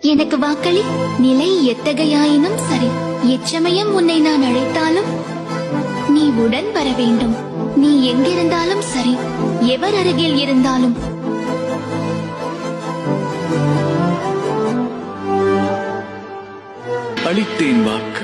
எனக்கு வாக்களி. நிலை எத்தகையாயினும் சரி, எச்சமயம் உன்னை நான் அழைத்தாலும் நீ உடன் வர வேண்டும். நீ எங்கிருந்தாலும் சரி, எவர் அருகில் இருந்தாலும். அளித்தேன் வாக்கு.